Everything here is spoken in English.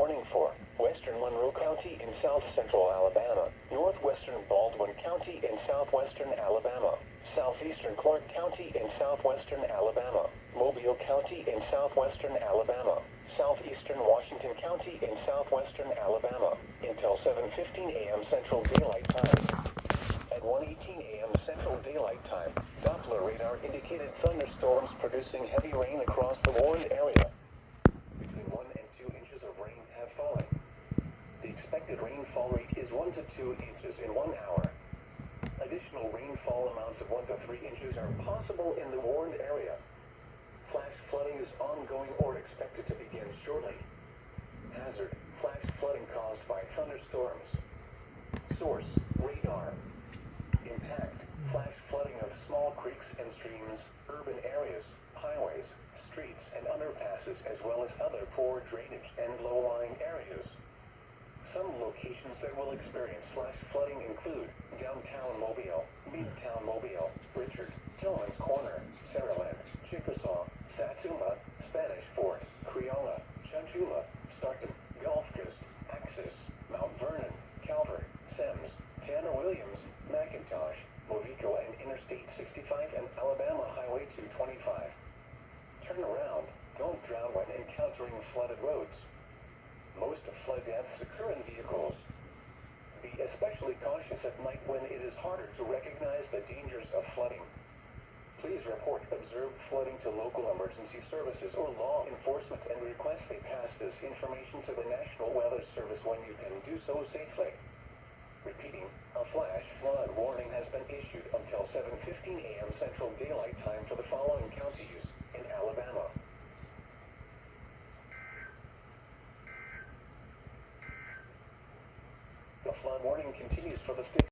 warning for western Monroe County in south-central Alabama, northwestern Baldwin County in southwestern Alabama, southeastern Clark County in southwestern Alabama, Mobile County in southwestern Alabama, southeastern Washington County in southwestern Alabama, until 7:15 a.m. Central Daylight Time. At 1:18 a.m. Central Daylight Time, Doppler radar indicated thunderstorms producing heavy rain across the warned area. Between 1 and 2 inches of rain have fallen. The expected rainfall rate is 1 to 2 inches in 1 hour. Additional rainfall amounts of 1 to 3 inches are possible in the warned area. Flash flooding is ongoing or expected to begin shortly. Hazard: flash flooding caused by thunderstorms. Source: radar. Impact: flash flooding of small creeks and streams, urban areas, highways, streets, and underpasses, as well as other poor drainage and low-lying areas. Some locations that will experience flash flooding include downtown Mobile, midtown Mobile, Richard, Tillman's Corner, Saraland, Chickasaw, Satsuma, Spanish Fort, Creola, Chunchula, Stockton, Gulf Coast, Axis, Mount Vernon, Calvert, Semmes, Tanner Williams, McIntosh, Movico, and Interstate 65 and Alabama Highway 225. Turn around. Don't drown when encountering flooded roads. Most flood deaths occur in vehicles. Be especially cautious at night when it is harder to recognize the dangers of flooding. Please report observed flooding to local emergency services or law enforcement and request they pass this information to the National Weather Service when you can do so safely. Repeating, a flash flood warning has been issued until 7:15 a.m. Central Daylight Time for the following counties in Alabama. The flood warning continues for the